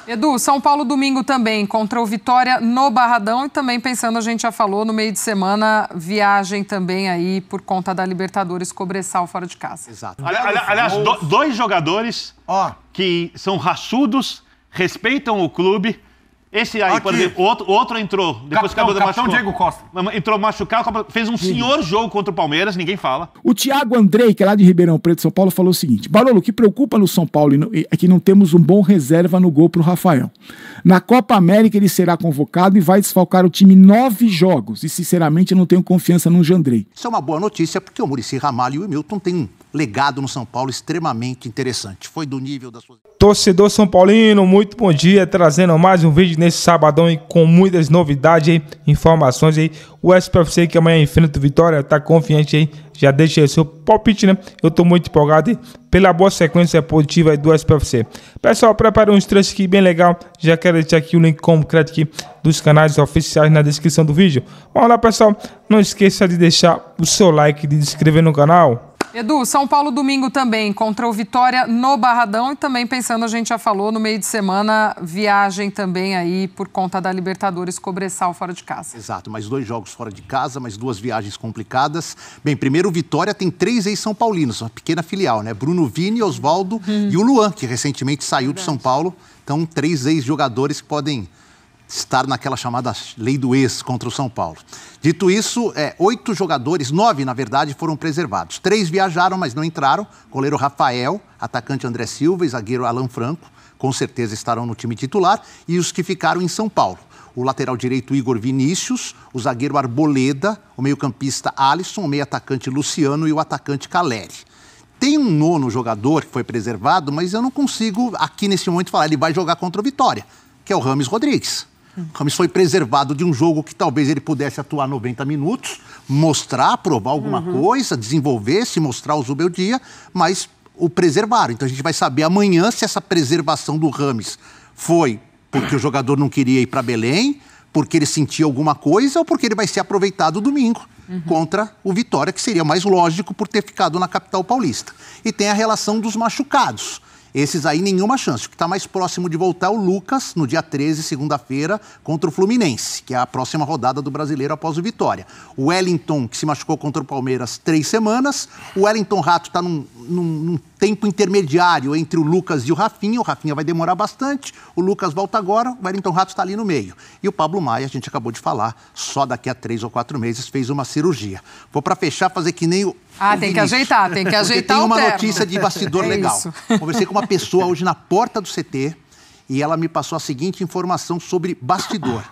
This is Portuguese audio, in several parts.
Edu, São Paulo domingo também contra o Vitória no Barradão e também pensando, a gente já falou, no meio de semana, viagem também aí por conta da Libertadores, Cobressal fora de casa. Exato. Aliás, dois jogadores que são raçudos, respeitam o clube. Esse aí, por exemplo, outro entrou, depois que acabou de machucar. Diego Costa. Entrou machucado, fez um senhor jogo contra o Palmeiras, ninguém fala. O Thiago Andrei, que é lá de Ribeirão Preto, São Paulo, falou o seguinte: Barolo, o que preocupa no São Paulo é que não temos um bom reserva no gol pro Rafael. Na Copa América ele será convocado e vai desfalcar o time 9 jogos. E sinceramente eu não tenho confiança no Jandrei. Isso é uma boa notícia porque o Muricy Ramalho e o Milton têm um legado no São Paulo extremamente interessante. Foi do nível das suas... Torcedor São Paulino, muito bom dia, trazendo mais um vídeo nesse sabadão e com muitas novidades aí, informações aí. O SPFC que amanhã enfrenta o Vitória, tá confiante aí, já deixa aí seu palpite, né? Eu tô muito empolgado aí pela boa sequência positiva aí do SPFC. Pessoal, preparei uns trechos aqui bem legal, já quero deixar aqui o link concreto aqui dos canais oficiais na descrição do vídeo. Vamos lá, pessoal, não esqueça de deixar o seu like, de se inscrever no canal. Edu, São Paulo domingo também contra o Vitória no Barradão e também pensando, a gente já falou, no meio de semana, viagem também aí por conta da Libertadores, Cobressal fora de casa. Exato, mais 2 jogos fora de casa, mais 2 viagens complicadas. Bem, primeiro o Vitória tem 3 ex-São Paulinos, uma pequena filial, né? Bruno Vini, Oswaldo e o Luan, que recentemente saiu do São Paulo. Então, 3 ex-jogadores que podem estar naquela chamada lei do ex contra o São Paulo. Dito isso, 8 jogadores, 9 na verdade, foram preservados. 3 viajaram, mas não entraram. Goleiro Rafael, atacante André Silva e zagueiro Alan Franco, com certeza estarão no time titular. E os que ficaram em São Paulo: o lateral direito Igor Vinícius, o zagueiro Arboleda, o meio-campista Alisson, o meio-atacante Luciano e o atacante Caleri. Tem um 9º jogador que foi preservado, mas eu não consigo aqui nesse momento falar, ele vai jogar contra o Vitória, que é o Rames Rodrigues. O Rames foi preservado de um jogo que talvez ele pudesse atuar 90 minutos, mostrar, provar alguma coisa, desenvolver, se mostrar o Zubeldia, mas o preservaram. Então a gente vai saber amanhã se essa preservação do Rames foi porque o jogador não queria ir para Belém, porque ele sentia alguma coisa ou porque ele vai ser aproveitado domingo contra o Vitória, que seria mais lógico por ter ficado na capital paulista. E tem a relação dos machucados. Esses aí, nenhuma chance. O que está mais próximo de voltar é o Lucas, no dia 13, segunda-feira, contra o Fluminense, que é a próxima rodada do Brasileiro após o Vitória. O Wellington, que se machucou contra o Palmeiras 3 semanas. O Wellington Rato está num tempo intermediário entre o Lucas e o Rafinha. O Rafinha vai demorar bastante. O Lucas volta agora, o Wellington Rato está ali no meio. E o Pablo Maia, a gente acabou de falar, só daqui a 3 ou 4 meses fez uma cirurgia. Vou para fechar, fazer que nem o... tem que ajeitar, tem que ajeitar o terno. Tem uma terno. notícia de bastidor legal. Isso. Conversei com uma pessoa hoje na porta do CT e ela me passou a seguinte informação sobre bastidor.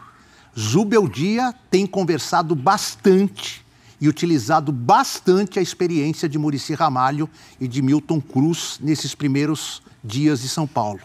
Zubeldia tem conversado bastante e utilizado bastante a experiência de Muricy Ramalho e de Milton Cruz nesses primeiros dias de São Paulo.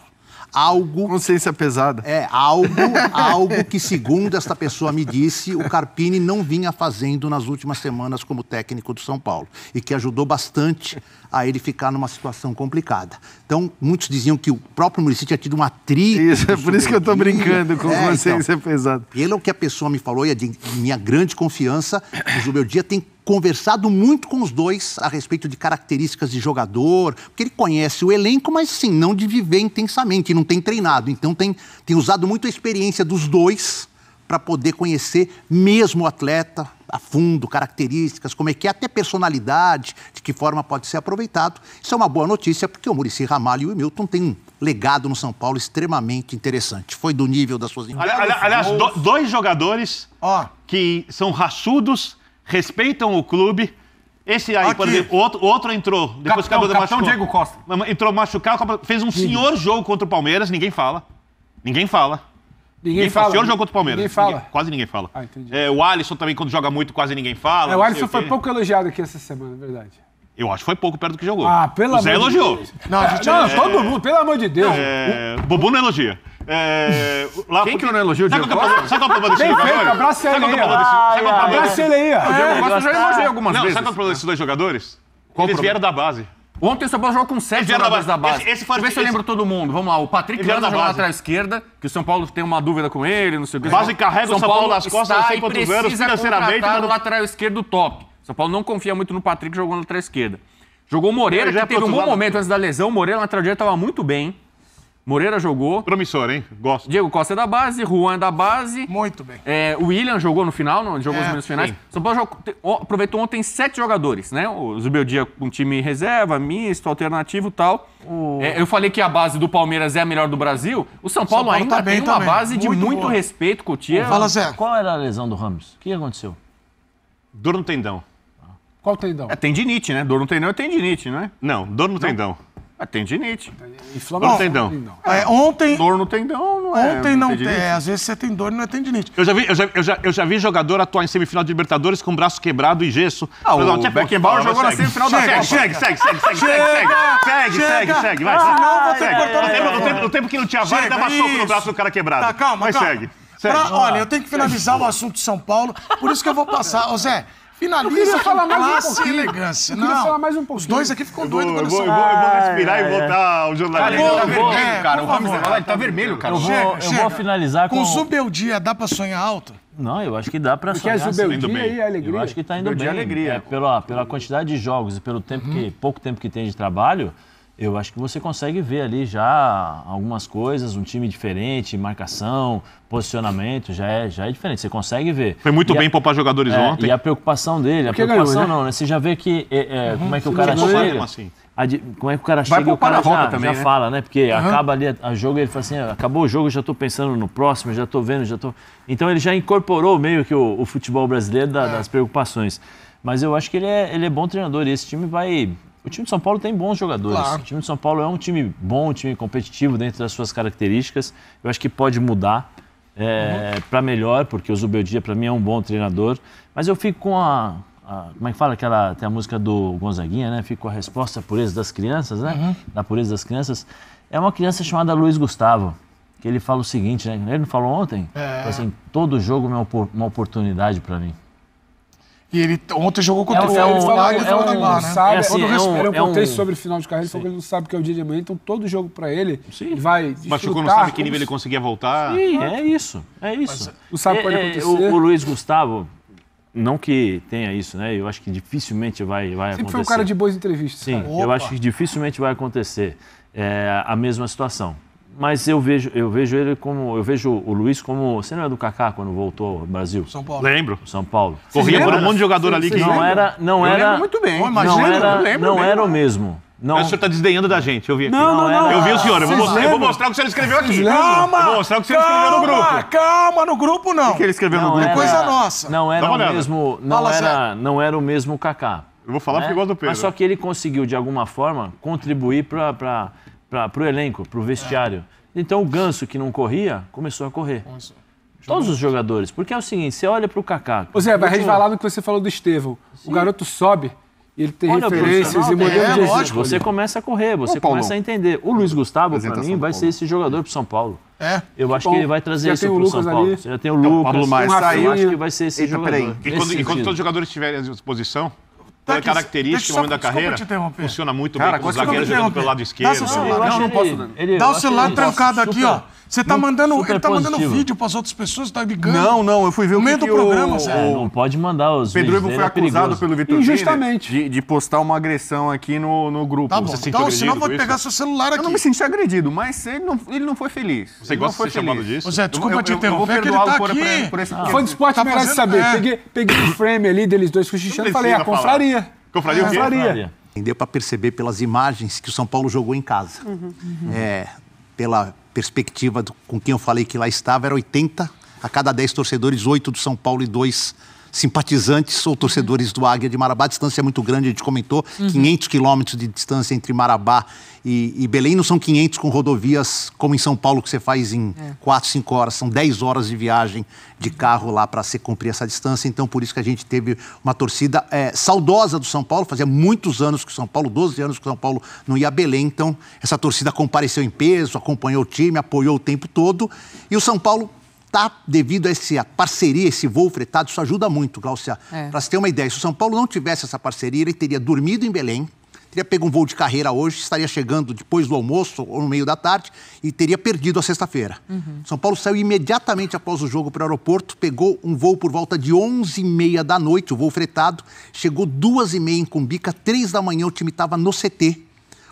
Algo... Consciência pesada. Algo que, segundo esta pessoa me disse, o Carpini não vinha fazendo nas últimas semanas como técnico do São Paulo e que ajudou bastante a ele ficar numa situação complicada. Então, muitos diziam que o próprio Muricy tinha tido uma atrito. Isso, é por isso que eu estou brincando com consciência pesada. Pelo que a pessoa me falou, e é de minha grande confiança, o Zubeldia tem conversado muito com os dois a respeito de características de jogador, porque ele conhece o elenco, mas assim, não de viver intensamente, não tem treinado. Então tem usado muito a experiência dos dois para poder conhecer mesmo o atleta a fundo, características, como é que é, até personalidade, de que forma pode ser aproveitado. Isso é uma boa notícia, porque o Muricy Ramalho e o Milton têm um legado no São Paulo extremamente interessante. Foi do nível das suas... Aliás, 2 jogadores que são raçudos, respeitam o clube. Esse aí, por exemplo, outro entrou, depois que acabou de machucar. Diego Costa. Entrou machucado, fez um senhor jogo contra o Palmeiras, ninguém fala. Ninguém fala. Senhor jogo contra o Palmeiras. Ninguém fala. Quase ninguém fala. Entendi. O Alisson também, quando joga muito, quase ninguém fala. O Alisson foi pouco elogiado aqui essa semana, é verdade. Eu acho que foi pouco perto do que jogou. Pelo amor de Deus. O Zé elogiou. Não, todo mundo, pelo amor de Deus. Bobu não elogia. Quem que não elogia o Diego Costa? Sabe qual é o problema desse Bem feito, abraça ele aí. Abraça ele aí. O Diego Costa já elogiei algumas vezes. Sabe qual é o problema desses 2 jogadores? Eles vieram da base. Ontem o São Paulo jogou com 7 jogadores da base. Deixa eu ver se eu lembro todo mundo. Vamos lá, o Patrick Lanza jogou na lateral esquerda, que o São Paulo tem uma dúvida com ele, não sei o que. Base carrega o São Paulo nas costas, não sei quantos anos, financeiramente. O lateral esquerdo top. São Paulo não confia muito no Patrick jogando na lateral esquerda. Jogou o Moreira, que teve um bom momento antes da lesão. O Moreira na lateral direita estava muito bem. Moreira jogou. Promissor, hein? Gosto. Diego Costa é da base, Juan é da base. Muito bem. O William jogou no final, não jogou os minutos finais. São Paulo aproveitou ontem 7 jogadores, né? O Zubeldia com time reserva, misto, alternativo e tal. Eu falei que a base do Palmeiras é a melhor do Brasil. O São Paulo ainda tem uma base de muito respeito com o Tia. Fala, Zé. Qual era a lesão do Ramos? O que aconteceu? Dor no tendão. Qual tendão? É tendinite, né? Dor no tendão é tendinite, não é? Não, dor no tendão. É tendinite. Dor no tendão. Ontem... Dor no tendão não é. Ontem não tem. Às vezes você tem dor e não é tendinite. Eu já vi jogador atuar em semifinal de Libertadores com braço quebrado e gesso. O Beckenbauer jogou na semifinal da Copa. Segue. Vai. No tempo que não tinha VAR, dava soco no braço do cara quebrado. Tá, calma. Mas segue. Olha, eu tenho que finalizar o assunto de São Paulo, por isso que eu vou passar. Ô, Zé, finaliza com classe e elegância. Eu queria falar mais um pouquinho. Os dois aqui ficam doidos quando eu vou respirar e voltar ao jornalismo. Cara, o Ramos tá vermelho, cara. Eu vou finalizar com... Com o Zubeldia, dá pra sonhar alto? Não, eu acho que dá pra sonhar. Porque é Zubeldia e alegria. Eu acho que tá indo bem. Alegria. Pela quantidade de jogos e pelo tempo pouco tempo que tem de trabalho, eu acho que você consegue ver ali já algumas coisas, um time diferente, marcação, posicionamento, já é diferente. Você consegue ver. Foi muito bem poupar jogadores ontem. E a preocupação dele, não, né? Você já vê que como é que o cara chega. Como é que o cara chega e o cara já fala, né? Porque acaba ali a jogo e ele fala assim, acabou o jogo, eu já tô pensando no próximo, já tô vendo, Então ele já incorporou meio que o futebol brasileiro das preocupações. Mas eu acho que ele é bom treinador e esse time vai... O time de São Paulo tem bons jogadores. Claro. O time de São Paulo é um time bom, um time competitivo dentro das suas características. Eu acho que pode mudar para melhor, porque o Zubeldia, para mim, é um bom treinador. Mas eu fico com como é que fala? Tem a música do Gonzaguinha, né? Fico com a resposta, a pureza das crianças, né? Da pureza das crianças. É uma criança chamada Luiz Gustavo, que ele fala o seguinte, né? Ele não falou ontem? Assim, todo jogo é uma oportunidade para mim. E ele ontem jogou contra o Flamengo. Eu contei sobre o final de carreira, ele falou que ele não sabe o que é o dia de amanhã, então todo jogo pra ele, ele vai desfrutar. Machucou, não sabe que nível ele conseguia voltar. Sim, é isso. Não sabe o que pode acontecer. O Luiz Gustavo, não que tenha isso, né? Eu acho que dificilmente vai acontecer. Sempre foi um cara de boas entrevistas. Sim, eu acho que dificilmente vai acontecer a mesma situação. Mas eu vejo ele como... Eu vejo o Luiz como... Você não é do Kaká quando voltou ao Brasil? São Paulo. Lembro. São Paulo. Corria por um monte de jogador ali que... Não era muito bem. Não era o mesmo. Não. O senhor está desdenhando da gente, eu vi aqui. Não. Eu vi o senhor, eu vou mostrar o que o senhor escreveu aqui. Calma! Eu vou mostrar o que o senhor escreveu no grupo. Calma, no grupo não. O que ele escreveu no grupo? É coisa nossa. Não era o mesmo Kaká. Eu vou falar porque eu gosto do Pedro. Mas só que ele conseguiu, de alguma forma, contribuir para o elenco, para o vestiário. Então o Ganso, que não corria, começou a correr. Todos os jogadores. Porque é o seguinte, você olha para o Kaká... Zé, vai resvalar no que você falou do Estevão. O garoto sobe, ele tem referências e modelo de lógico. Você começa a correr, você começa a entender. O Luiz Gustavo, para mim, vai ser esse jogador para São Paulo. Eu acho que ele vai trazer isso para o São Paulo. Você já tem o Lucas, eu acho que vai ser esse jogador. E quando todos os jogadores estiverem à disposição... Toda característica, o momento da carreira, funciona muito bem com os zagueiros jogando pelo lado esquerdo. Dá o celular, não posso. Dá o celular trancado aqui, ó. Você tá mandando, ele tá mandando vídeo para as outras pessoas, tá ligando. Não, eu fui ver o meio do programa, Zé. Não pode mandar os Pedro Ivo foi acusado pelo Vitor injustamente de postar uma agressão aqui no grupo. Tá bom, então senão eu vou pegar seu celular aqui. Eu não me senti agredido, mas ele não foi feliz. Você gosta de ser chamado disso? Zé, desculpa te interromper, é que ele tá aqui. Por esse Fã de esporte merece saber. Peguei o frame ali deles dois cochichando e falei, confraria. Confraria o quê? Deu para perceber pelas imagens que o São Paulo jogou em casa. Pela perspectiva com quem eu falei que lá estava, era 80 a cada 10 torcedores, 8 do São Paulo e 2 simpatizantes ou torcedores do Águia de Marabá. A distância é muito grande, a gente comentou, 500 quilômetros de distância entre Marabá e Belém. Não são 500 com rodovias como em São Paulo, que você faz em 4, 5 horas. São 10 horas de viagem de carro lá para se cumprir essa distância. Então, por isso que a gente teve uma torcida saudosa do São Paulo. Fazia muitos anos que o São Paulo, 12 anos que o São Paulo não ia a Belém. Então, essa torcida compareceu em peso, acompanhou o time, apoiou o tempo todo. E o São Paulo... devido a essa parceria, esse voo fretado, isso ajuda muito, Glaucia. Para você ter uma ideia, se o São Paulo não tivesse essa parceria, ele teria dormido em Belém, teria pego um voo de carreira hoje, estaria chegando depois do almoço ou no meio da tarde e teria perdido a sexta-feira. São Paulo saiu imediatamente após o jogo para o aeroporto, pegou um voo por volta de 11h30 da noite, o voo fretado, chegou 2h30 em Cumbica, 3 da manhã o time estava no CT,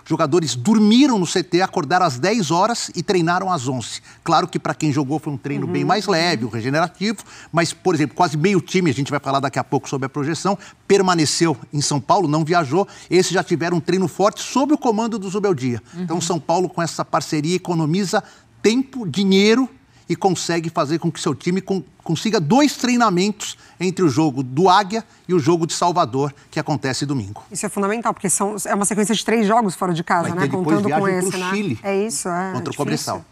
jogadores dormiram no CT, acordaram às 10 horas e treinaram às 11. Claro que para quem jogou foi um treino bem mais leve, o regenerativo, mas, por exemplo, quase meio time, a gente vai falar daqui a pouco sobre a projeção, permaneceu em São Paulo, não viajou. Esses já tiveram um treino forte sob o comando do Zubeldia. Então, São Paulo, com essa parceria, economiza tempo, dinheiro e consegue fazer com que seu time consiga 2 treinamentos entre o jogo do Águia e o jogo de Salvador, que acontece domingo. Isso é fundamental, porque é uma sequência de 3 jogos fora de casa, né? Contando com esse, né? Chile, é isso, contra o Cobressal.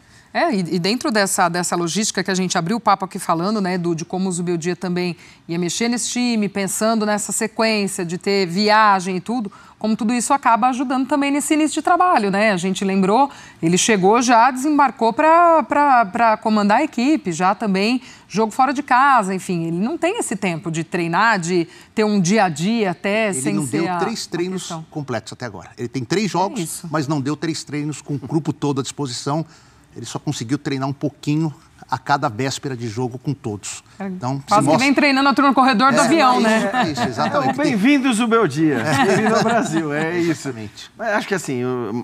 E dentro dessa logística que a gente abriu o papo aqui falando, né, de como o Zubeldia também ia mexer nesse time, pensando nessa sequência de ter viagem e tudo, como tudo isso acaba ajudando também nesse início de trabalho, né? A gente lembrou, ele chegou já, desembarcou para comandar a equipe, já também jogo fora de casa, enfim, ele não tem esse tempo de treinar, de ter um dia a dia até sem ser Ele não deu 3 treinos completos até agora. Ele tem 3 jogos, mas não deu 3 treinos com o grupo todo à disposição. Ele só conseguiu treinar um pouquinho a cada véspera de jogo com todos. Então, quase que vem treinando a turma no corredor do avião, né? É isso, exatamente. Bem-vindo, Zubeldia. Bem-vindo ao Brasil, é isso. Mas acho que assim,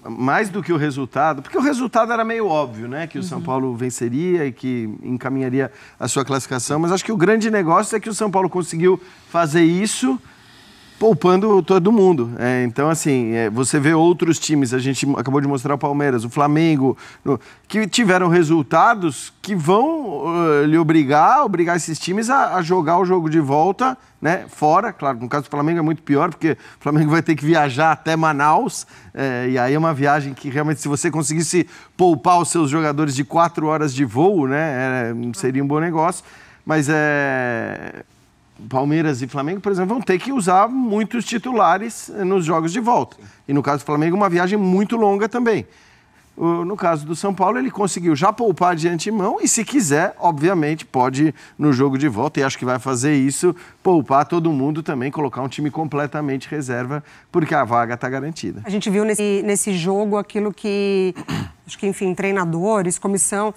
mais do que o resultado, porque o resultado era meio óbvio, né? Que o São Paulo venceria e que encaminharia a sua classificação, mas acho que o grande negócio é que o São Paulo conseguiu fazer isso poupando todo mundo. Então, assim, você vê outros times, a gente acabou de mostrar o Palmeiras, o Flamengo, que tiveram resultados que vão lhe obrigar esses times a jogar o jogo de volta, né, fora. Claro, no caso do Flamengo é muito pior, porque o Flamengo vai ter que viajar até Manaus, e aí é uma viagem que realmente, se você conseguisse poupar os seus jogadores de 4 horas de voo, né, seria um bom negócio. Mas Palmeiras e Flamengo, por exemplo, vão ter que usar muitos titulares nos jogos de volta. E no caso do Flamengo, uma viagem muito longa também. No caso do São Paulo, ele conseguiu já poupar de antemão e, se quiser, obviamente, pode ir no jogo de volta, e acho que vai fazer isso, poupar todo mundo também, colocar um time completamente reserva, porque a vaga está garantida. A gente viu nesse jogo aquilo que, acho que, enfim, treinadores, comissão,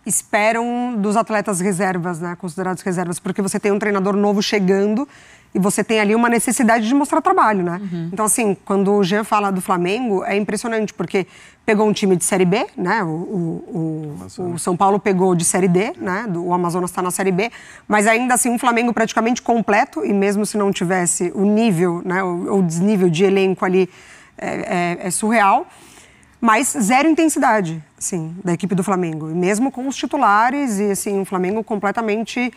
esperam dos atletas reservas, né, considerados reservas, porque você tem um treinador novo chegando e você tem ali uma necessidade de mostrar trabalho, né? Então, assim, quando o Jean fala do Flamengo, é impressionante, porque pegou um time de Série B, né? O São Paulo pegou de Série D, né? O Amazonas está na Série B, mas ainda assim um Flamengo praticamente completo, e mesmo se não tivesse o nível, né, o desnível de elenco ali é surreal. Mas 0 intensidade, assim, da equipe do Flamengo. Mesmo com os titulares e, assim, um Flamengo completamente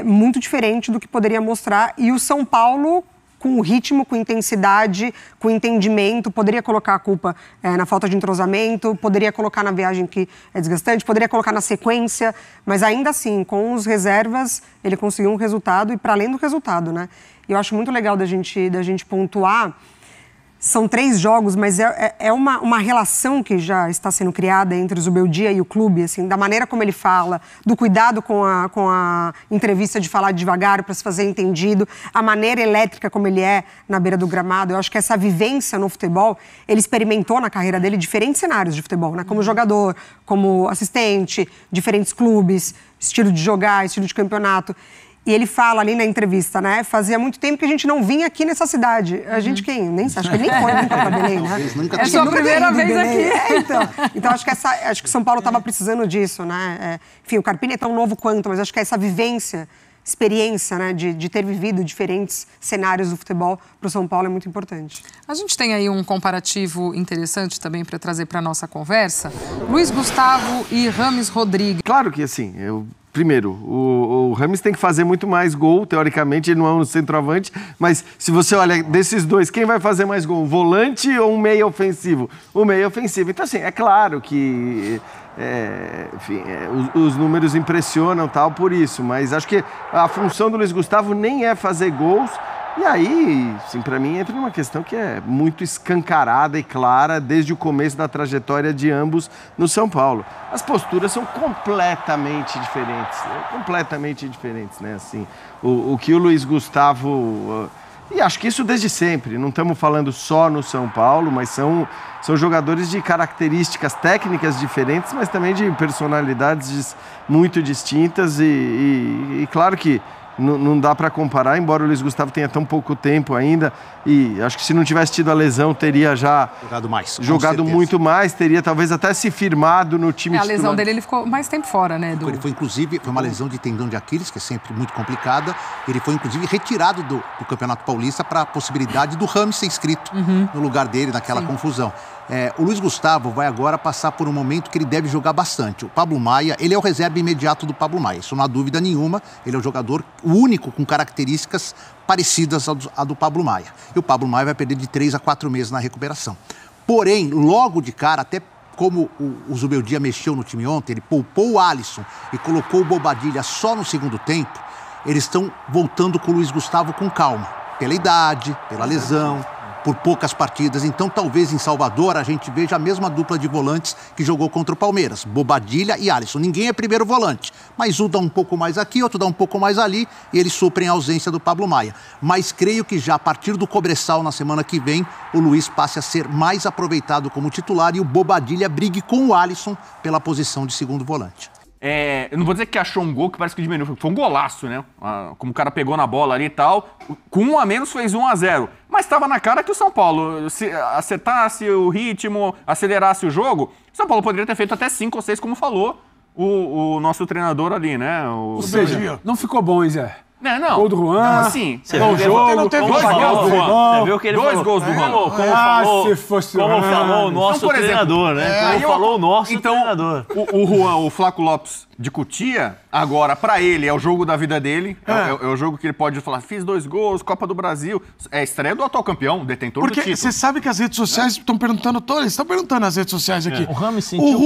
muito diferente do que poderia mostrar. E o São Paulo, com o ritmo, com intensidade, com entendimento, poderia colocar a culpa na falta de entrosamento, poderia colocar na viagem que é desgastante, poderia colocar na sequência, mas ainda assim, com os reservas, ele conseguiu um resultado e para além do resultado, né? E eu acho muito legal da gente pontuar. São 3 jogos, mas é uma relação que já está sendo criada entre o Zubeldia e o clube, assim, da maneira como ele fala, do cuidado com a entrevista de falar devagar para se fazer entendido, a maneira elétrica como ele é na beira do gramado. Eu acho que essa vivência no futebol, ele experimentou na carreira dele diferentes cenários de futebol, né? Como jogador, como assistente, diferentes clubes, estilo de jogar, estilo de campeonato. E ele fala ali na entrevista, né? Fazia muito tempo que a gente não vinha aqui nessa cidade. A gente acho que ele nem foi nunca para Belém, né? É a sua primeira vez aqui. Então acho que São Paulo estava precisando disso, né? Enfim, o Carpini é tão novo quanto, mas acho que essa vivência, experiência, né, de ter vivido diferentes cenários do futebol para o São Paulo é muito importante. A gente tem aí um comparativo interessante também para trazer para a nossa conversa. Luiz Gustavo e Rames Rodrigues. Claro que assim, primeiro, o Rames tem que fazer muito mais gol, teoricamente, ele não é um centroavante, mas se você olha desses dois, quem vai fazer mais gol, um volante ou um meia ofensivo? O meia ofensivo. Então, assim, é claro que os números impressionam tal por isso, mas acho que a função do Luiz Gustavo nem é fazer gols. E aí, assim, para mim, entra numa questão que é muito escancarada e clara desde o começo da trajetória de ambos no São Paulo. As posturas são completamente diferentes, né? Assim, o que o Luiz Gustavo... E acho que isso desde sempre, não estamos falando só no São Paulo, mas são jogadores de características técnicas diferentes, mas também de personalidades muito distintas e claro que não dá para comparar, embora o Luiz Gustavo tenha tão pouco tempo ainda, e acho que se não tivesse tido a lesão, teria já jogado muito mais, teria talvez até se firmado no time titular. A lesão dele, ele ficou mais tempo fora, né, Edu? Ele foi, inclusive, foi uma lesão de tendão de Aquiles, que é sempre muito complicada. Ele foi, inclusive, retirado do Campeonato Paulista para a possibilidade do Rames ser inscrito no lugar dele, naquela confusão. O Luiz Gustavo vai agora passar por um momento que ele deve jogar bastante. O Pablo Maia, ele é o reserva imediato do Pablo Maia, isso não há dúvida nenhuma. Ele é o jogador único com características parecidas à do Pablo Maia. E o Pablo Maia vai perder de 3 a 4 meses na recuperação. Porém, logo de cara, até como o Zubeldia mexeu no time ontem, ele poupou o Alisson e colocou o Bobadilla só no segundo tempo, eles estão voltando com o Luiz Gustavo com calma. Pela idade, pela lesão, por poucas partidas. Então, talvez em Salvador a gente veja a mesma dupla de volantes que jogou contra o Palmeiras, Bobadilla e Alisson. Ninguém é primeiro volante, mas um dá um pouco mais aqui, outro dá um pouco mais ali, e eles suprem a ausência do Pablo Maia. Mas creio que já a partir do Cobressal, na semana que vem, o Luiz passe a ser mais aproveitado como titular e o Bobadilla brigue com o Alisson pela posição de segundo volante. Eu não vou dizer que achou um gol que parece que diminuiu, foi um golaço, né? Como o cara pegou na bola ali e tal. Com 1 a menos fez 1 a 0. Mas estava na cara que o São Paulo, se acertasse o ritmo, acelerasse o jogo, o São Paulo poderia ter feito até 5 ou 6, como falou o nosso treinador ali, né? Ou seja, não ficou bom, hein, Zé? Não. Gol do Juan. Não, assim. Bom jogo. Não teve dois gols do Juan. Você viu que ele dois gols do Juan. Como falou o nosso treinador, né? Como falou o nosso treinador. O Juan, o Flaco Lopes de Cotia, agora, pra ele, é o jogo da vida dele. É o jogo que ele pode falar, fiz 2 gols, Copa do Brasil. É a estreia do atual campeão, detentor do título. Porque você sabe que as redes sociais estão perguntando, eles estão perguntando nas redes sociais aqui. O Rames sentiu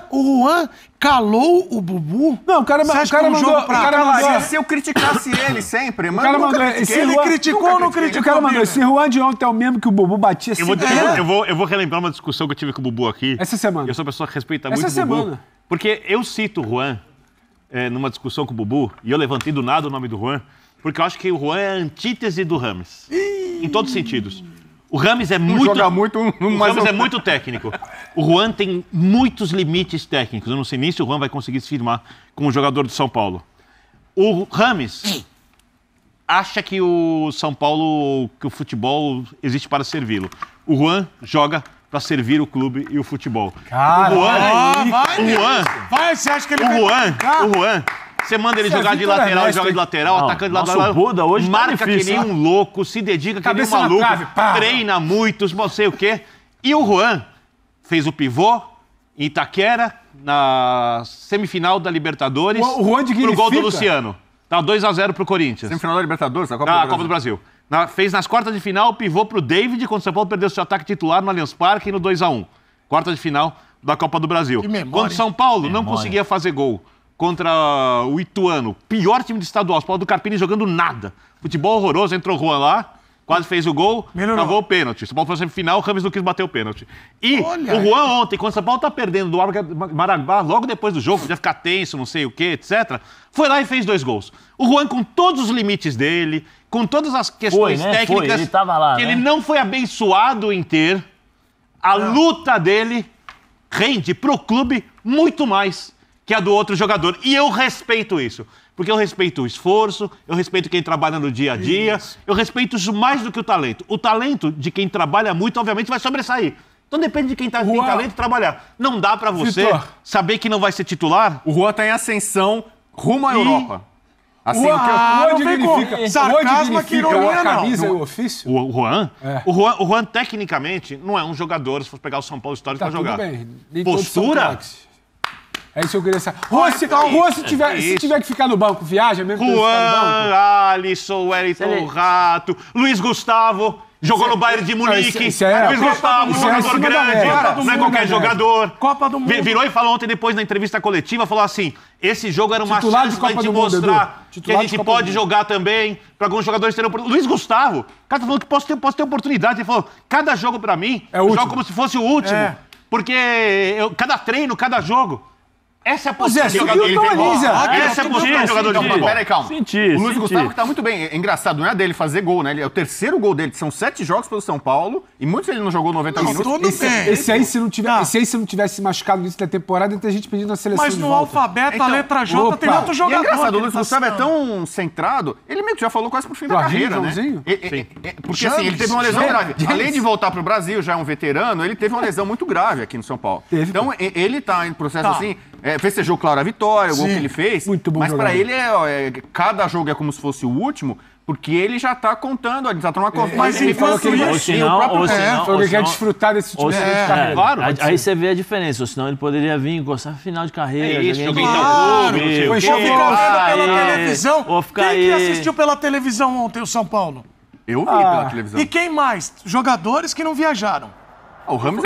o Juan calou o Bubu? Não, o cara mandou... Se eu criticasse ele sempre, mano, ele criticou ou não criticou? O cara mandou, esse Juan de ontem é o mesmo que o Bubu batia assim. Eu vou relembrar uma discussão que eu tive com o Bubu aqui. Essa semana. Eu sou uma pessoa que respeita muito o Bubu. Porque eu cito o Juan numa discussão com o Bubu, e eu levantei do nada o nome do Juan, porque eu acho que o Juan é a antítese do Rames. Em todos os sentidos. O Rames é muito técnico. O Juan tem muitos limites técnicos. Eu não sei nem se o Juan vai conseguir se firmar como jogador do São Paulo. O Rames acha que o São Paulo, que o futebol existe para servi-lo. O Juan joga para servir o clube e o futebol. Cara, você acha que ele o Juan, você manda ele jogar de lateral, ele joga de lateral, atacando de lateral. Buda hoje marca que nem um louco, se dedica que nem um maluco, treina muito, não sei o quê. E o Juan fez o pivô em Itaquera, na semifinal da Libertadores, pro gol do Luciano. Tá 2 a 0 pro Corinthians. Semifinal da Libertadores? Copa do Brasil. Fez nas quartas de final, pivô pro David, quando o São Paulo perdeu seu ataque titular no Allianz Parque no 2 a 1. Quarta de final da Copa do Brasil. Quando o São Paulo não conseguia fazer gol contra o Ituano, pior time do estadual, o São Paulo do Carpini jogando nada. Futebol horroroso, entrou o Juan lá, quase fez o gol, travou o pênalti. O São Paulo foi na semifinal, o Rames não quis bater o pênalti. E o Juan ontem, quando o São Paulo tá perdendo do Maraguá, logo depois do jogo, podia ficar tenso, não sei o quê, etc., foi lá e fez 2 gols. O Juan, com todos os limites dele, com todas as questões técnicas, ele tava lá, que ele não foi abençoado em ter, a luta dele rende pro clube muito mais que a do outro jogador. E eu respeito isso. Porque eu respeito o esforço, eu respeito quem trabalha no dia a dia, eu respeito isso mais do que o talento. O talento de quem trabalha muito, obviamente, vai sobressair. Então depende de quem tem talento trabalhar. Não dá pra você saber que não vai ser titular. O Juan tá em ascensão rumo à Europa. Assim, o dignifica. Sarcasmo aqui, ironia, a camisa e o ofício? O Juan? O Juan, tecnicamente, não é um jogador, se for pegar o São Paulo histórico pra jogar. Postura? É isso que eu queria saber. Juan, se tiver que ficar no banco, viaja mesmo? Juan, Alisson, Wellington Rato, Luiz Gustavo, jogou no Bayern de Munique. Luiz Gustavo, jogador grande, não é qualquer jogador. Copa do Mundo. Virou e falou ontem, depois na entrevista coletiva, falou assim, esse jogo era uma chance pra gente mostrar que a gente pode jogar também, pra alguns jogadores terem oportunidade. Luiz Gustavo, o cara tá falando que posso ter oportunidade. Ele falou, cada jogo pra mim, eu jogo como se fosse o último. Porque cada treino, cada jogo. Essa é a posição de jogador de Essa é a posição de jogador de futebol. Peraí, calma. O Luiz Gustavo que tá muito bem. É engraçado, não é dele fazer gol, né? É o terceiro gol dele. São 7 jogos pelo São Paulo e muitos ele não jogou 90 minutos. Esse aí, se não tivesse machucado no início da temporada, tem gente pedindo a seleção. Mas no alfabeto, a letra J tem outro jogador. E é engraçado, o Luiz Gustavo é tão centrado, ele meio que já falou quase pro fim da carreira, né? Porque assim, ele teve uma lesão grave. Além de voltar pro Brasil, já é um veterano, ele teve uma lesão muito grave aqui no São Paulo. Então, ele tá em processo assim, festejou, claro, a vitória, o gol que ele fez. Muito bom. Mas pra ele, cada jogo é como se fosse o último, porque ele já tá contando, ele tá tomando conta. Mas ele falou que ele quer desfrutar desse tipo de carreira. Claro. Aí você vê a diferença, ou senão ele poderia vir encostar no final de carreira. Joguei clube. Vou ficar vendo pela televisão. Quem que assistiu pela televisão ontem o São Paulo? Eu vi pela televisão. E quem mais? Jogadores que não viajaram. O Ramos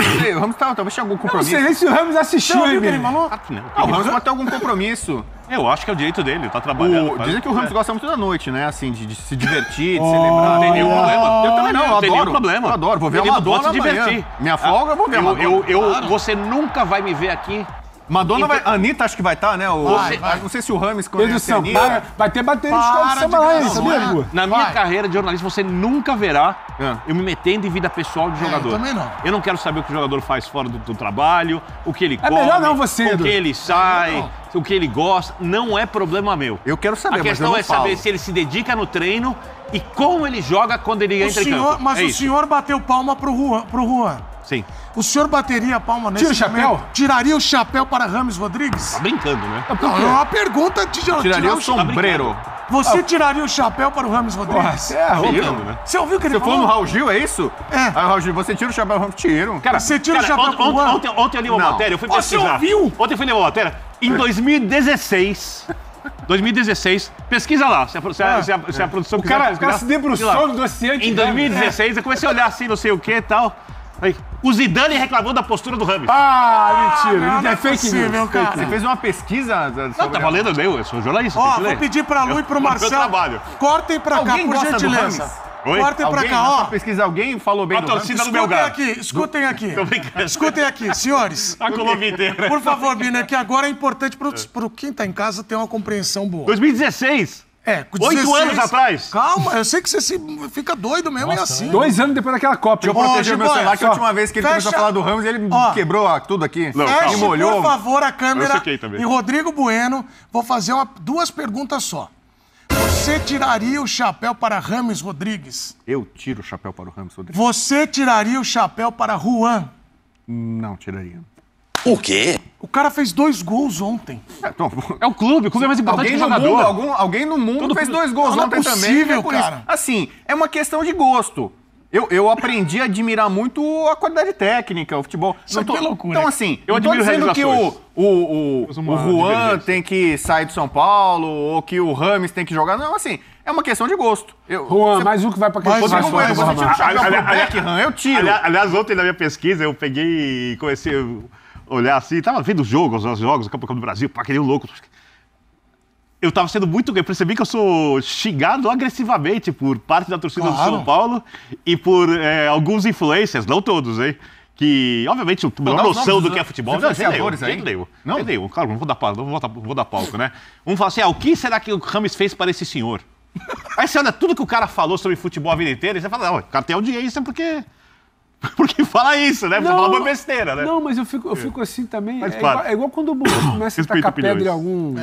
talvez tinha algum compromisso. Eu não sei nem se o Ramos assistiu, hein, o Ramos pode ter algum compromisso. Eu acho que é o direito dele, ele tá trabalhando. Dizem que o Ramos gosta muito da noite, né? Assim, de se divertir, de celebrar. Não tem nenhum problema. Eu também não, eu adoro. Eu adoro, vou ver uma Madonna amanhã. Minha folga, eu vou ver a Madonna. Você nunca vai me ver aqui. Madonna vai... A Anitta acho que vai estar, né? Não sei se o Ramos conhece a Anitta. Vai ter bateria de escola de samba lá, sabia? Na minha carreira de jornalista, você nunca verá eu me metendo em vida pessoal de jogador. Eu também não. Eu não quero saber o que o jogador faz fora do trabalho, o que ele come, melhor não você, o que ele sai, o que ele gosta. Não é problema meu. Eu quero saber, a questão é saber se ele se dedica no treino e como ele joga quando ele entra em campo. Mas o senhor bateu palma pro Juan. Sim. O senhor bateria a palma nesse Tira o chapéu? Tiraria o chapéu para Rames Rodrigues? Tá brincando, né? Não, é uma pergunta de tiraria o sombreiro. Você tiraria o chapéu para o Rames Rodrigues? Né? Você ouviu o que ele falou? Você falou no Raul Gil, é isso? É. Aí o Raul Gil, você tira o chapéu, Raul Tiro. Cara, você tira o chapéu pro Juan? Ontem eu li uma matéria, eu fui pesquisar. Você ouviu? Ontem eu fui ler uma matéria. Em 2016, pesquisa lá, se a produção quiser pesquisar. O cara se debruçou no dossiê. Em 2016, eu comecei a olhar assim, não sei o que e tal. Aí, o Zidane reclamou da postura do Rames. Mentira. Não é fake news, cara. Você fez uma pesquisa? Não, tá valendo eu sou jornalista. Vou pedir pra Lu e pro Marcelo. Cortem pra cá, por gentileza. Cortem pra cá, ó. Pesquisa, alguém falou bem do Rames? Escutem aqui, senhores. A Colômbia inteira. Por favor, Bina, que agora é importante pro quem tá em casa ter uma compreensão boa. 2016. Com 8 anos atrás. Calma, eu sei que você fica doido mesmo. Nossa, assim. 2 anos depois daquela Copa. Deixa eu proteger meu celular, que a última vez que ele começou a falar do Ramos, ele quebrou tudo aqui. Feche, molhou. Por favor, a câmera em Rodrigo Bueno. Vou fazer 2 perguntas só. Você tiraria o chapéu para Rames Rodrigues? Eu tiro o chapéu para o Rames Rodrigues. Você tiraria o chapéu para Juan? Não tiraria. O quê? O cara fez 2 gols ontem. É o clube é mais importante que o jogador. Alguém no mundo fez 2 gols ontem também. Não é possível, cara. Assim, é uma questão de gosto. Eu aprendi a admirar muito a qualidade técnica, o futebol. Isso aqui é loucura. Então, assim, eu admiro dizendo que o Juan tem que sair do São Paulo ou que o Rames tem que jogar. Não, assim, é uma questão de gosto. Juan, mais um que vai pra aquele Você tira o chapéu pro Beckham, eu tiro. Aliás, ontem na minha pesquisa eu peguei e comecei a olhar assim, tava vendo os jogos do Campeonato do Brasil, aquele louco. Eu tava sendo muito... Eu percebi que eu sou xingado agressivamente por parte da torcida do São Paulo e por alguns influencers, não todos, hein? Que, obviamente, a menor noção do que é futebol. Não, claro, não vou dar palco, né? Vamos falar assim, o que será que o Rames fez para esse senhor? Aí você olha tudo que o cara falou sobre futebol a vida inteira e você fala, o cara tem audiência porque fala isso, né? Você fala uma besteira, né? Não, mas eu fico assim também. É igual quando o Bubu começa a tacar pedra em alguns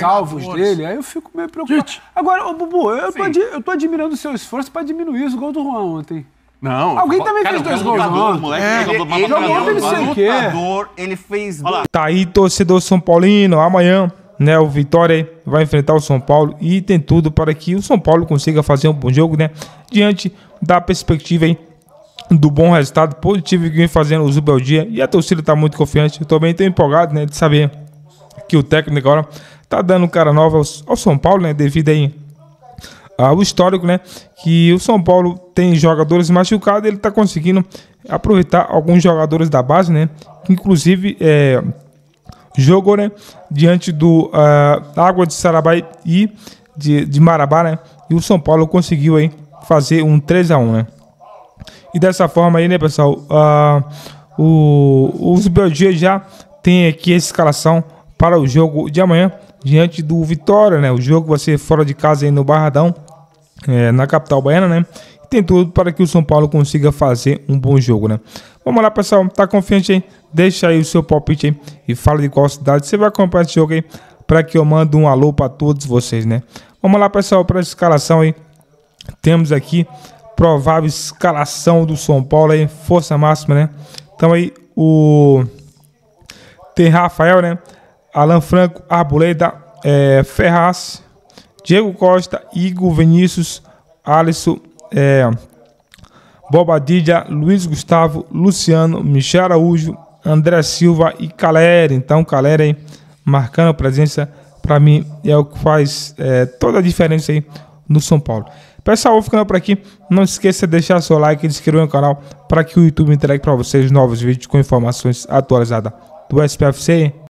alvos dele, aí eu fico meio preocupado. Agora, Bubu, eu tô admirando o seu esforço pra diminuir os gols do Juan ontem. Não. Alguém também fez 2 gols ontem. Ele fez... Tá aí, torcedor São Paulino, amanhã, né, o Vitória vai enfrentar o São Paulo e tem tudo para que o São Paulo consiga fazer um bom jogo, né? Diante da perspectiva aí do bom resultado positivo que vem fazendo o Zubeldia, e a torcida tá muito confiante. Eu também tô empolgado, né, de saber que o técnico agora tá dando cara nova ao São Paulo, né, devido aí ao histórico, né, que o São Paulo tem jogadores machucados, ele tá conseguindo aproveitar alguns jogadores da base, né, que inclusive jogou, né, diante do Água de Sarabai e de Marabá, né, e o São Paulo conseguiu aí fazer um 3-1, né. E dessa forma aí, né, pessoal, o Zubeldia já tem aqui a escalação para o jogo de amanhã, diante do Vitória, né? O jogo vai ser fora de casa aí no Barradão, na capital baiana, né? Tem tudo para que o São Paulo consiga fazer um bom jogo, né? Vamos lá, pessoal. Tá confiante aí? Deixa aí o seu palpite aí e fala de qual cidade você vai acompanhar esse jogo aí, para que eu mando um alô para todos vocês, né? Vamos lá, pessoal, para a escalação aí. Temos aqui provável escalação do São Paulo aí, força máxima, né? Então aí tem Rafael, né? Alan Franco, Arboleda, Ferraz, Diego Costa, Igor, Vinícius, Alisson, Bobadilla, Luiz Gustavo, Luciano, Michel Araújo, André Silva e Caleri. Então, Caleri aí marcando presença, para mim é o que faz toda a diferença aí no São Paulo. Pessoal, vou ficando por aqui. Não esqueça de deixar seu like e se inscrever no canal para que o YouTube entregue para vocês novos vídeos com informações atualizadas do SPFC.